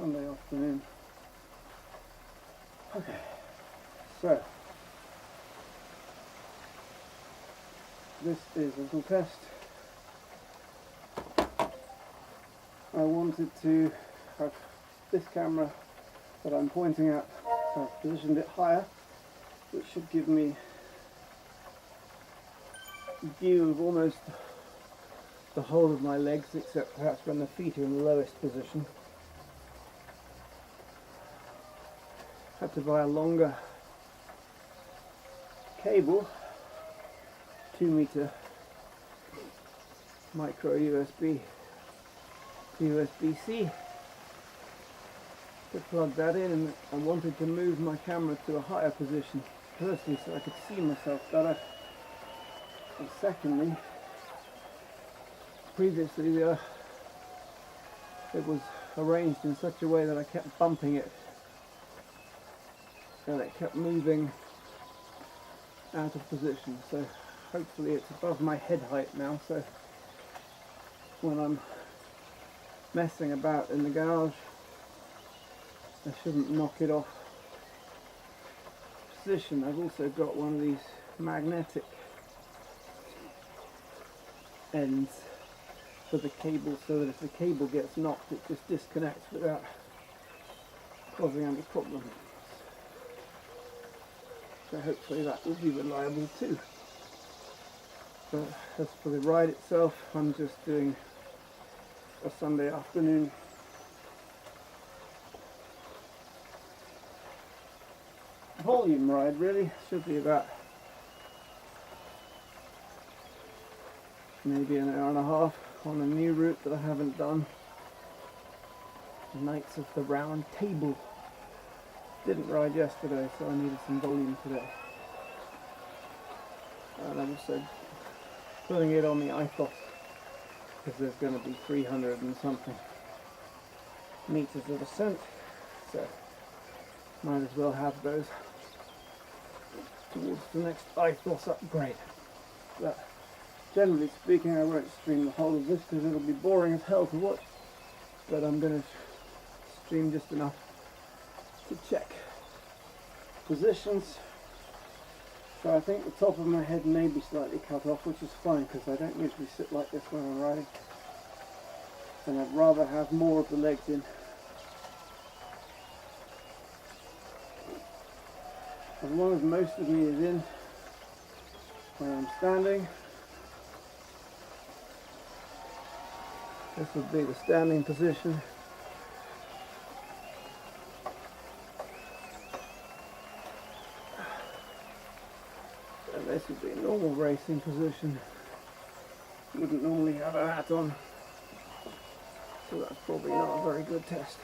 Sunday afternoon. Okay, so this is a little test. I wanted to have this camera that I'm pointing at, so I've positioned it higher, which should give me a view of almost the whole of my legs, except perhaps when the feet are in the lowest position. Had to buy a longer cable, 2-meter micro USB to USB-C to plug that in, and I wanted to move my camera to a higher position, firstly so I could see myself better, and secondly, previously it was arranged in such a way that I kept bumping it and it kept moving out of position. So hopefully it's above my head height now, so when I'm messing about in the garage I shouldn't knock it off position. I've also got one of these magnetic ends for the cable, so that if the cable gets knocked it just disconnects without causing any problem. So hopefully that will be reliable too. But as for the ride itself, I'm just doing a Sunday afternoon volume ride, really. Should be about maybe an hour and a half on a new route that I haven't done. Knights of the Round Table. Didn't ride yesterday, so I needed some volume today. And I'm also putting it on the iPhone because there's going to be 300 and something meters of ascent, so might as well have those towards the next iPhone upgrade. But generally speaking, I won't stream the whole of this because it'll be boring as hell to watch, but I'm going to stream just enough to check positions. So I think the top of my head may be slightly cut off, which is fine because I don't usually sit like this when I'm riding, and I'd rather have more of the legs in. As long as most of me is in when I'm standing, this would be the standing position. And this would be a normal racing position. Wouldn't normally have a hat on, so that's probably not a very good test.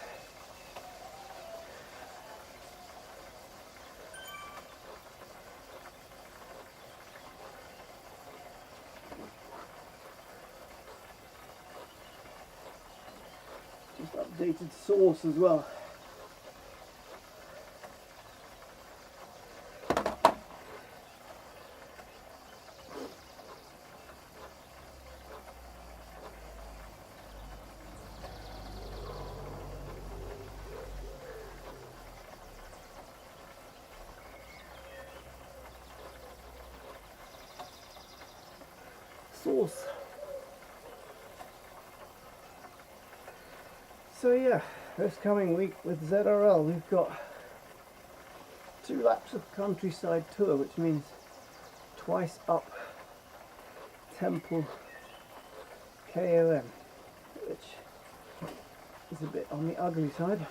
Just updated source as well. Source. So yeah, this coming week with ZRL we've got 2 laps of countryside tour, which means twice up Temple KOM, which is a bit on the ugly side.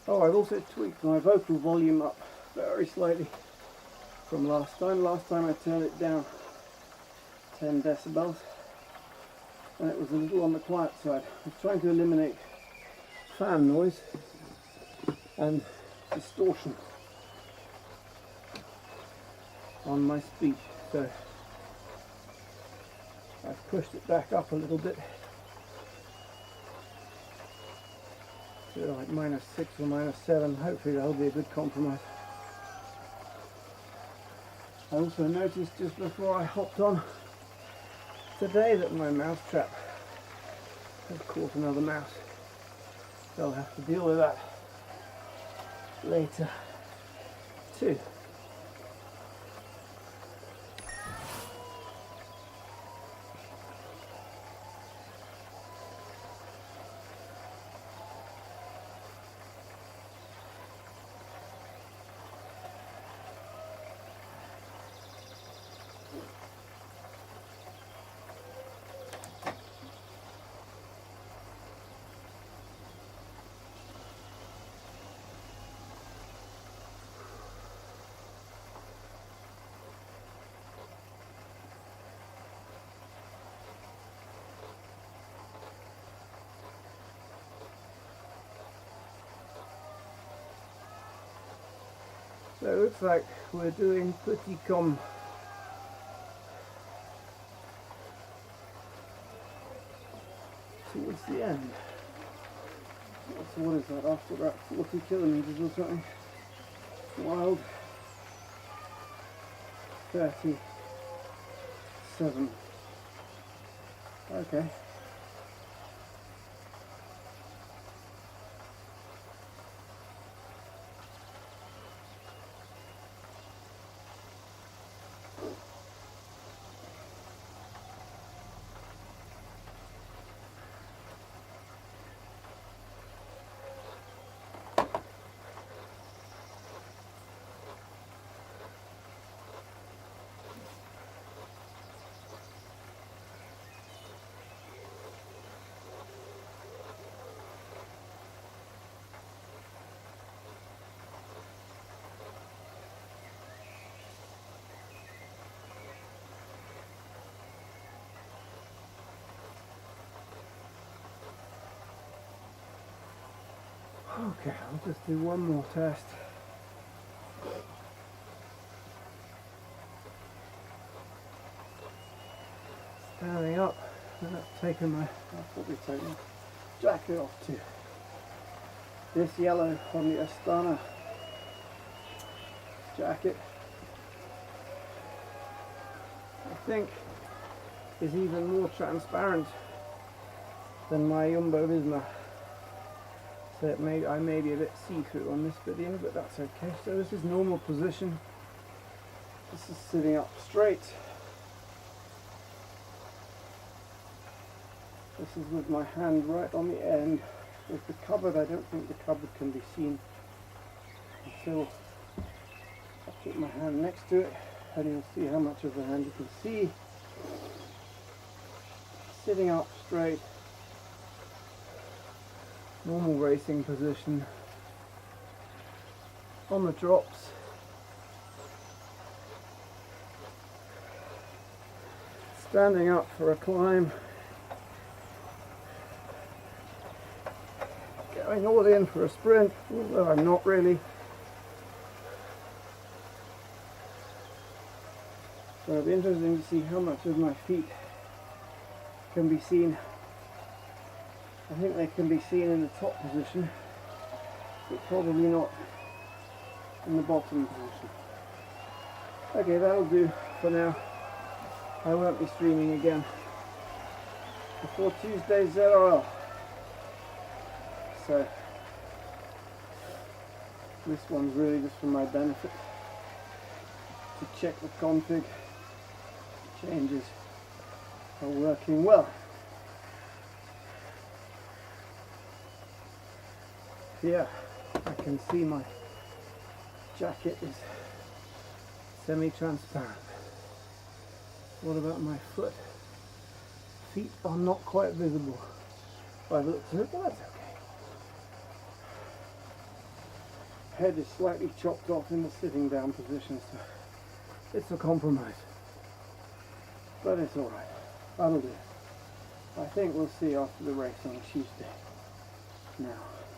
Oh, I've also tweaked my vocal volume up very slightly from last time. Last time I turned it down 10 decibels and it was a little on the quiet side. I was trying to eliminate fan noise and distortion on my speech, so I've pushed it back up a little bit to like -6 or -7. Hopefully that'll be a good compromise. I also noticed just before I hopped on today that my mouse trap has caught another mouse. So I'll have to deal with that later too. So it looks like we're doing pretty towards the end. So what is that, after about 40 kilometers or something? Wild 37. Okay. Okay, I'll just do one more test. Standing up, and I've taken I'll probably take my jacket off too. This yellow on the Astana jacket, I think, is even more transparent than my Jumbo Visma. So I may be a bit see-through on this video, but that's okay. So this is normal position. This is sitting up straight. This is with my hand right on the end. With the cupboard, I don't think the cupboard can be seen until I put my hand next to it, and you'll see how much of the hand you can see. Sitting up straight. Normal racing position on the drops. Standing up for a climb. Going all in for a sprint, although I'm not really. So it'll be interesting to see how much of my feet can be seen. I think they can be seen in the top position, but probably not in the bottom position. Okay, that'll do for now. I won't be streaming again before Tuesday's ZRL. So this one's really just for my benefit, to check the config changes are working well. Yeah, I can see my jacket is semi-transparent. What about my foot? Feet are not quite visible by the looks of it, but that's okay. Head is slightly chopped off in the sitting down position, so it's a compromise. But it's alright. That'll do. I think we'll see after the race on Tuesday. Now.